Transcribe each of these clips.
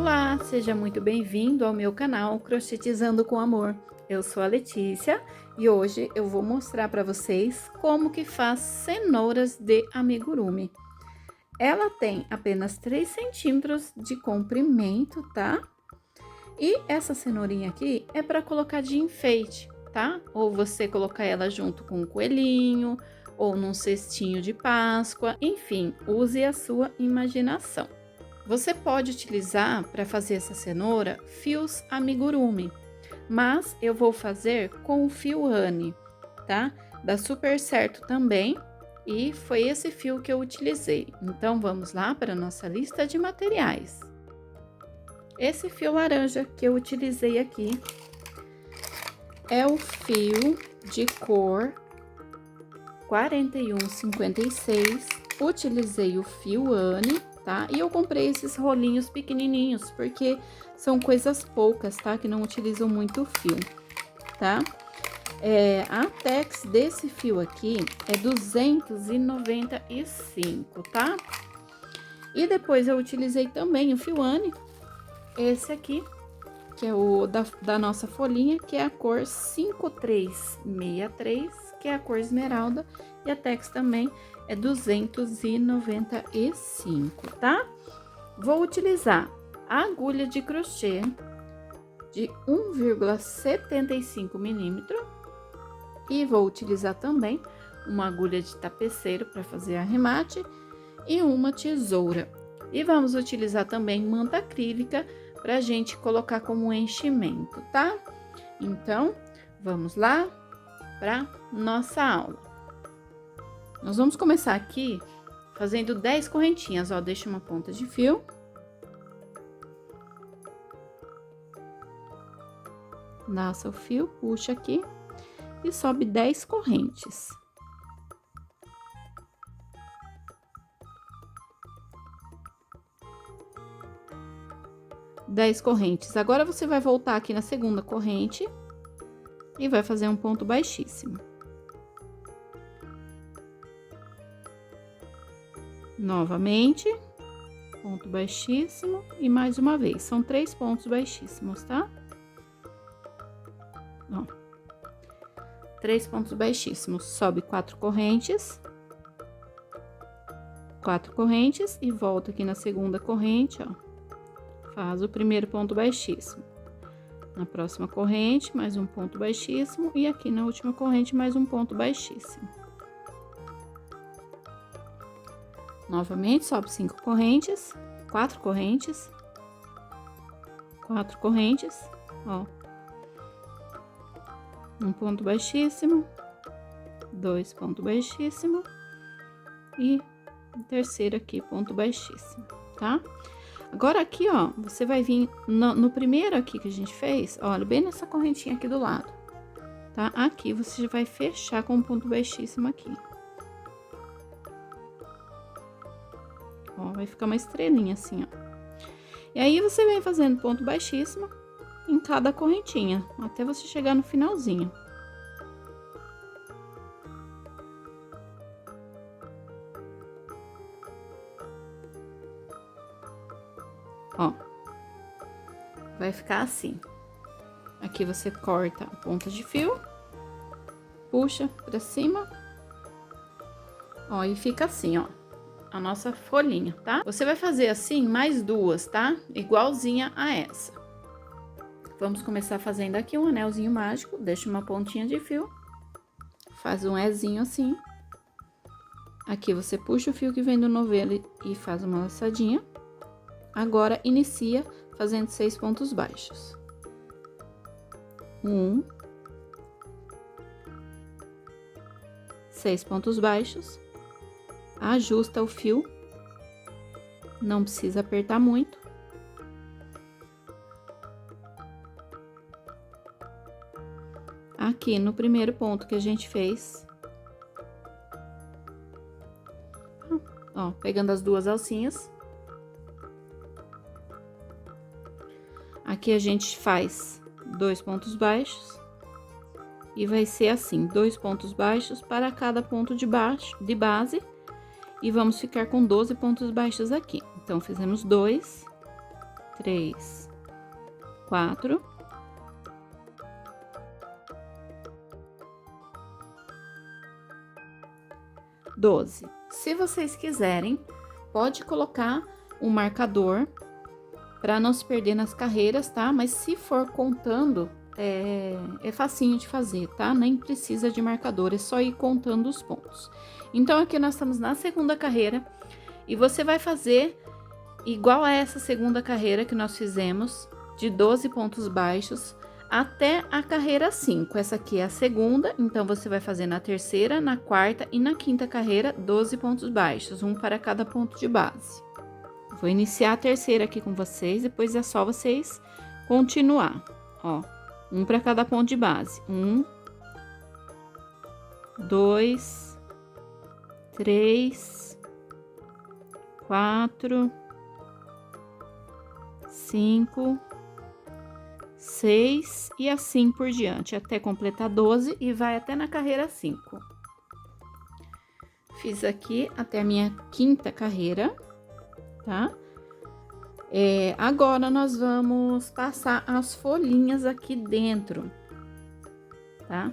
Olá, seja muito bem-vindo ao meu canal Crochetizando com Amor. Eu sou a Letícia e hoje eu vou mostrar para vocês como que faz cenouras de amigurumi. Ela tem apenas 3 centímetros de comprimento, tá? E essa cenourinha aqui é para colocar de enfeite, tá? Ou você colocar ela junto com um coelhinho, ou num cestinho de Páscoa, enfim, use a sua imaginação. Você pode utilizar para fazer essa cenoura fios amigurumi, mas eu vou fazer com o fio Anne, tá? Dá super certo também e foi esse fio que eu utilizei. Então vamos lá para a nossa lista de materiais. Esse fio laranja que eu utilizei aqui é o fio de cor 4156. Utilizei o fio Anne, tá? E eu comprei esses rolinhos pequenininhos, porque são coisas poucas, tá? Que não utilizam muito fio, tá? A Tex desse fio aqui é 295, tá? E depois eu utilizei também o fio Anne, esse aqui, que é o da nossa folhinha, que é a cor 5363, que é a cor esmeralda, e a Tex também é 295, tá? Vou utilizar a agulha de crochê de 1,75 milímetro e vou utilizar também uma agulha de tapeceiro para fazer arremate e uma tesoura. E vamos utilizar também manta acrílica pra gente colocar como enchimento, tá? Então, vamos lá para nossa aula. Nós vamos começar aqui fazendo 10 correntinhas, ó, deixa uma ponta de fio. Laça o fio, puxa aqui e sobe 10 correntes. Agora, você vai voltar aqui na segunda corrente e vai fazer um ponto baixíssimo. Novamente, ponto baixíssimo e mais uma vez. São 3 pontos baixíssimos, tá? Ó, 3 pontos baixíssimos. Sobe 4 correntes. 4 correntes e volta aqui na segunda corrente, ó. Faz o primeiro ponto baixíssimo. Na próxima corrente, mais um ponto baixíssimo. E aqui na última corrente, mais um ponto baixíssimo. Novamente, sobe 5 correntes, 4 correntes. 4 correntes, ó. Um ponto baixíssimo. 2 pontos baixíssimo. E o terceiro aqui, ponto baixíssimo, tá? Agora, aqui, ó, você vai vir no primeiro aqui que a gente fez, olha, bem nessa correntinha aqui do lado, tá? Aqui você vai fechar com um ponto baixíssimo aqui. Ó, vai ficar uma estrelinha assim, ó. E aí, você vem fazendo ponto baixíssimo em cada correntinha, até você chegar no finalzinho. Ó, vai ficar assim. Aqui você corta a ponta de fio, puxa pra cima, ó, e fica assim, ó, a nossa folhinha, tá? Você vai fazer assim mais 2, tá? Igualzinha a essa. Vamos começar fazendo aqui um anelzinho mágico, deixa uma pontinha de fio, faz um Ezinho assim. Aqui você puxa o fio que vem do novelo e faz uma laçadinha. Agora, inicia fazendo 6 pontos baixos. 1, 6 pontos baixos, ajusta o fio, não precisa apertar muito. Aqui no primeiro ponto que a gente fez, ó, pegando as 2 alcinhas. Aqui a gente faz 2 pontos baixos e vai ser assim, 2 pontos baixos para cada ponto de base e vamos ficar com 12 pontos baixos aqui. Então, fizemos 2, 3, 4. 12. Se vocês quiserem, pode colocar um marcador para não se perder nas carreiras, tá? Mas se for contando, é facinho de fazer, tá? Nem precisa de marcador, é só ir contando os pontos. Então, aqui nós estamos na segunda carreira e você vai fazer igual a essa segunda carreira que nós fizemos, de 12 pontos baixos, até a carreira 5. Essa aqui é a segunda, então você vai fazer na terceira, na quarta e na quinta carreira 12 pontos baixos, um para cada ponto de base. Vou iniciar a terceira aqui com vocês, depois é só vocês continuar, ó. Um para cada ponto de base. 1, 2, 3, 4, 5, 6 e assim por diante, até completar 12 e vai até na carreira 5. Fiz aqui até a minha quinta carreira, tá? Agora, nós vamos passar as folhinhas aqui dentro, tá?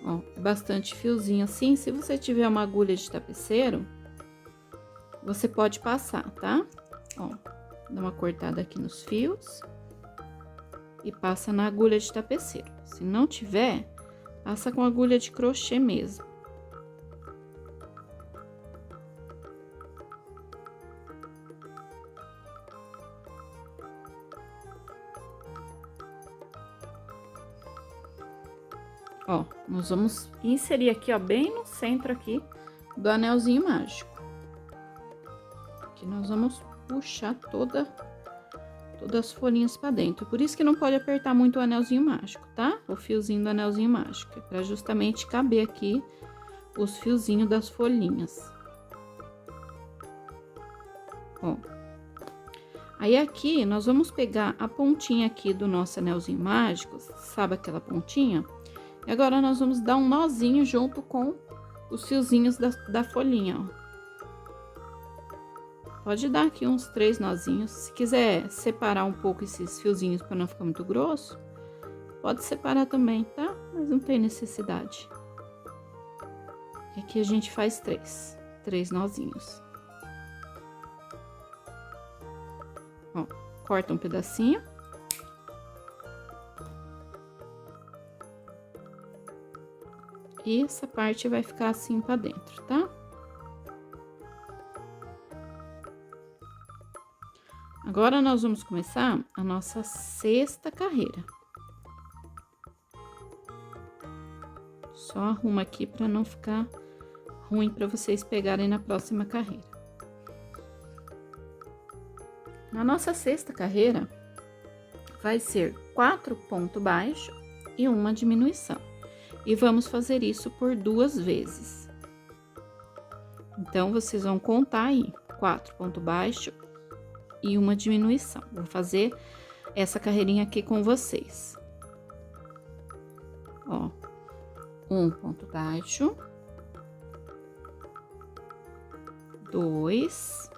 Ó, bastante fiozinho assim. Se você tiver uma agulha de tapeceiro, você pode passar, tá? Ó, dá uma cortada aqui nos fios e passa na agulha de tapeceiro. Se não tiver, passa com agulha de crochê mesmo. Ó, nós vamos inserir aqui, ó, bem no centro aqui do anelzinho mágico. Aqui nós vamos puxar todas as folhinhas pra dentro. Por isso que não pode apertar muito o anelzinho mágico, tá? O fiozinho do anelzinho mágico, pra justamente caber aqui os fiozinhos das folhinhas. Ó. Aí aqui nós vamos pegar a pontinha aqui do nosso anelzinho mágico, sabe aquela pontinha? E agora nós vamos dar um nozinho junto com os fiozinhos da folhinha, ó. Pode dar aqui uns 3 nozinhos. Se quiser separar um pouco esses fiozinhos para não ficar muito grosso, pode separar também, tá? Mas não tem necessidade. E aqui a gente faz 3 nozinhos. Ó, corta um pedacinho. E essa parte vai ficar assim pra dentro, tá? Agora, nós vamos começar a nossa sexta carreira. Só arruma aqui pra não ficar ruim pra vocês pegarem na próxima carreira. Na nossa sexta carreira, vai ser 4 pontos baixos e uma diminuição. E vamos fazer isso por 2 vezes. Então, vocês vão contar aí, 4 pontos baixos e uma diminuição. Vou fazer essa carreirinha aqui com vocês. Ó, 1 ponto baixo, 2,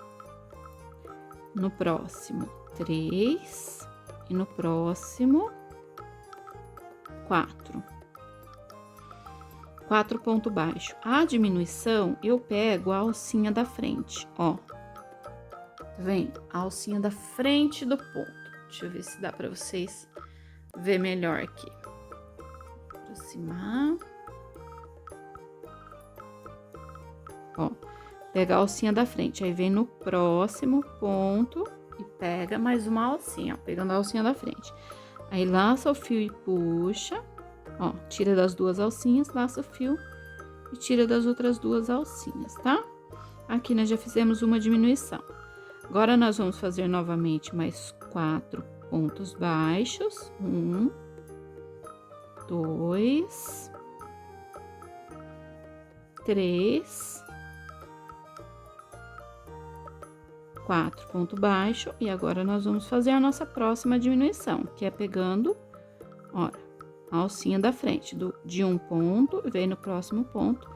no próximo 3 e no próximo 4. 4 pontos baixos. A diminuição, eu pego a alcinha da frente, ó. Tá vendo? A alcinha da frente do ponto. Deixa eu ver se dá pra vocês ver melhor aqui. Aproximar. Ó, pega a alcinha da frente, aí vem no próximo ponto e pega mais uma alcinha, ó, pegando a alcinha da frente. Aí laça o fio e puxa. Ó, tira das 2 alcinhas, laça o fio e tira das outras 2 alcinhas, tá? Aqui nós já fizemos uma diminuição. Agora, nós vamos fazer novamente mais 4 pontos baixos. 1, 2, 3, 4 pontos baixos. E agora, nós vamos fazer a nossa próxima diminuição, que é pegando, ó, a alcinha da frente, de um ponto, vem no próximo ponto,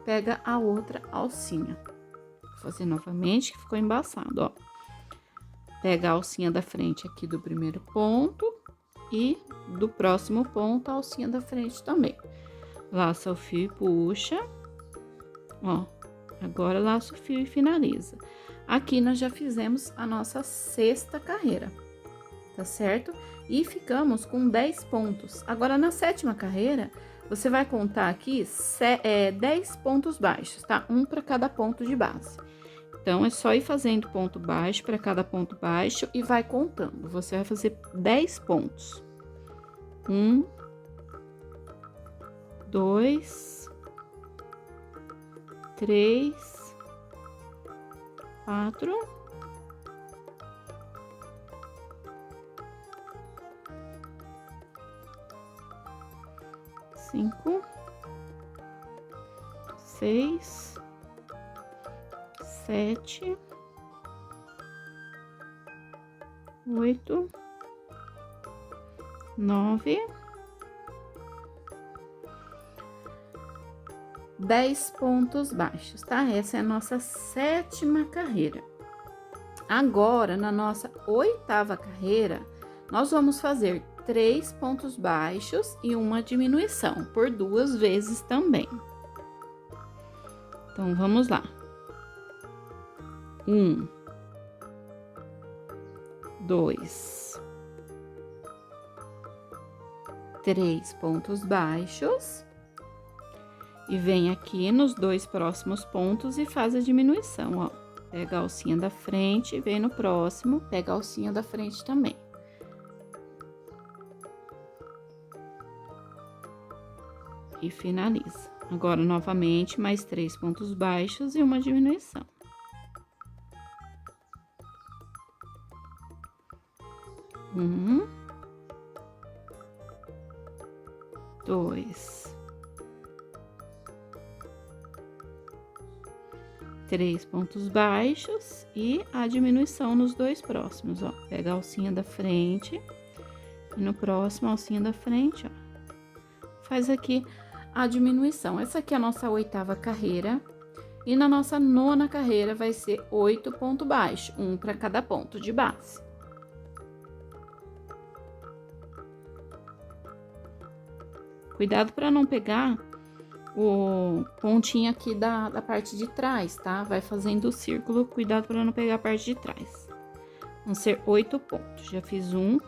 pega a outra alcinha. fazer novamente, que ficou embaçado, ó. Pega a alcinha da frente aqui do primeiro ponto e do próximo ponto a alcinha da frente também. Laça o fio e puxa, ó. Agora laça o fio e finaliza. Aqui nós já fizemos a nossa 6ª carreira, tá certo? E ficamos com 10 pontos. Agora, na 7ª carreira, você vai contar aqui 10 pontos baixos, tá? Um para cada ponto de base. Então, é só ir fazendo ponto baixo para cada ponto baixo e vai contando. Você vai fazer 10 pontos. 1, 2, 3, 4, 5, 6, 7, 8, 9, 10 pontos baixos, tá? Essa é a nossa 7ª carreira. Agora, na nossa 8ª carreira, nós vamos fazer 3 pontos baixos e uma diminuição, por 2 vezes também. Então, vamos lá. 1, 2, 3 pontos baixos. E vem aqui nos 2 próximos pontos e faz a diminuição, ó. Pega a alcinha da frente, vem no próximo, pega a alcinha da frente também. E finaliza. Agora, novamente, mais 3 pontos baixos e uma diminuição. 1, 2, 3 pontos baixos e a diminuição nos 2 próximos, ó. Pega a alcinha da frente e no próximo, a alcinha da frente, ó. Faz aqui a diminuição. Essa aqui é a nossa 8ª carreira. E na nossa 9ª carreira vai ser 8 pontos baixos, um para cada ponto de base. Cuidado para não pegar o pontinho aqui da parte de trás, tá? Vai fazendo o círculo, cuidado para não pegar a parte de trás. Vão ser 8 pontos. Já fiz 1,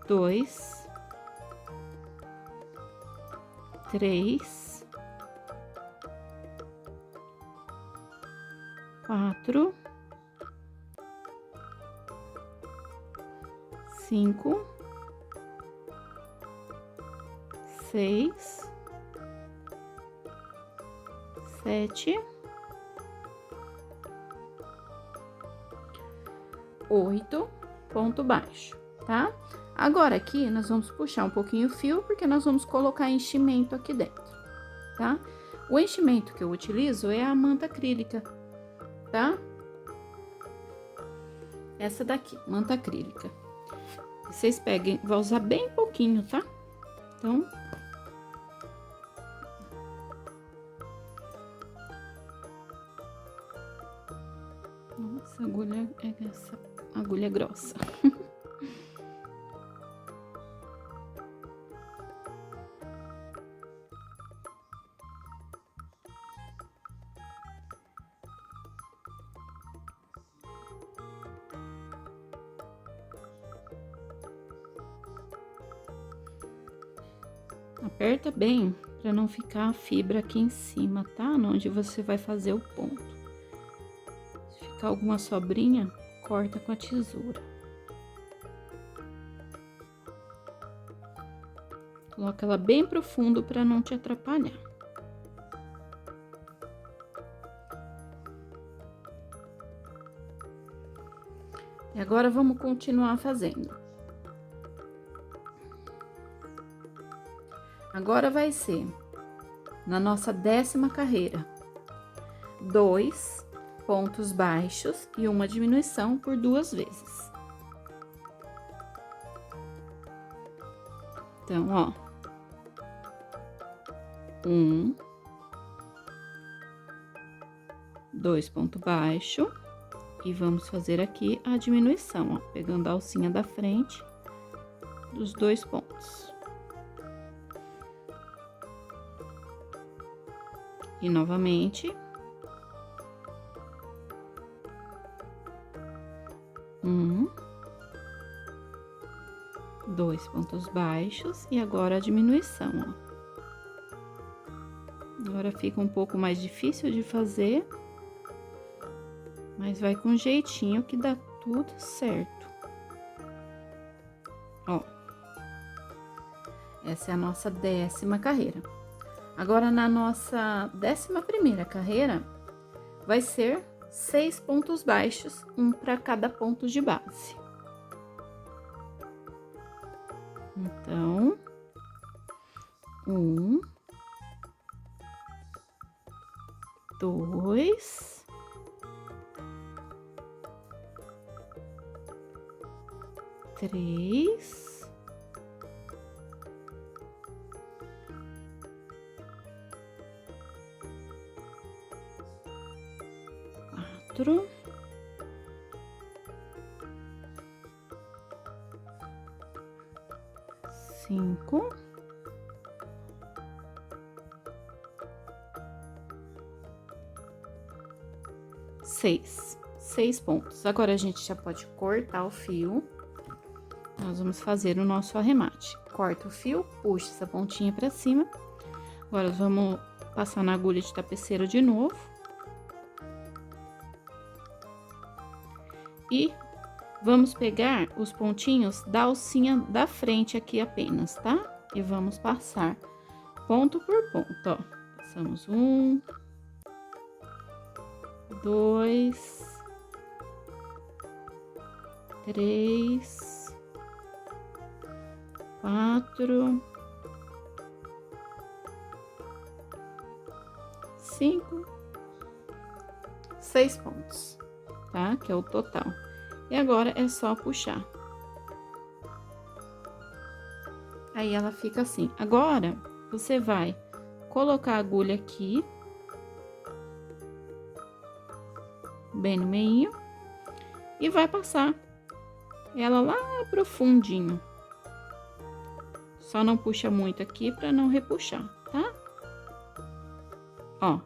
2, 3, 4, 5, 6, 7, 8 ponto baixo, tá? Agora aqui nós vamos puxar um pouquinho o fio, porque nós vamos colocar enchimento aqui dentro, tá? O enchimento que eu utilizo é a manta acrílica, tá? Essa daqui, manta acrílica. Vocês peguem, vou usar bem pouquinho, tá? Então, essa agulha é grossa. Aperta bem para não ficar a fibra aqui em cima, tá? Onde você vai fazer o ponto. Se ficar alguma sobrinha, corta com a tesoura. Coloca ela bem pro fundo para não te atrapalhar. E agora vamos continuar fazendo. Agora vai ser na nossa 10ª carreira, 2 pontos baixos e uma diminuição por 2 vezes. Então, ó, 1, 2 pontos baixos e vamos fazer aqui a diminuição, ó, pegando a alcinha da frente dos 2 pontos. E novamente, 1, 2 pontos baixos e agora a diminuição, ó. Agora fica um pouco mais difícil de fazer, mas vai com jeitinho que dá tudo certo. Ó, essa é a nossa 10ª carreira. Agora, na nossa 11ª carreira, vai ser 6 pontos baixos, um para cada ponto de base. Então, 1, 2, 3, 4, 5, 6 pontos. Agora, a gente já pode cortar o fio. Nós vamos fazer o nosso arremate. Corta o fio, puxa essa pontinha pra cima. Agora, vamos passar na agulha de tapeceiro de novo. E vamos pegar os pontinhos da alcinha da frente aqui apenas, tá? E vamos passar ponto por ponto, ó. Passamos 1, 2, 3, 4, 5, 6 pontos, tá? Que é o total. E agora é só puxar. Aí ela fica assim. Agora, você vai colocar a agulha aqui, bem no meio, e vai passar ela lá pro fundinho. Só não puxa muito aqui para não repuxar, tá? Ó.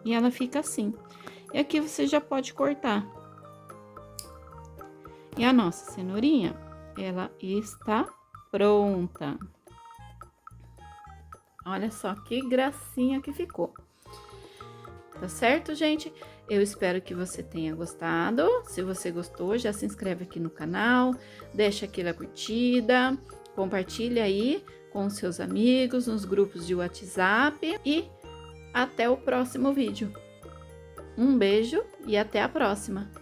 E ela fica assim. E aqui você já pode cortar. E a nossa cenourinha, ela está pronta. Olha só que gracinha que ficou. Tá certo, gente? Eu espero que você tenha gostado. Se você gostou, já se inscreve aqui no canal, deixa aquela curtida, compartilha aí com os seus amigos, nos grupos de WhatsApp e até o próximo vídeo. Um beijo e até a próxima!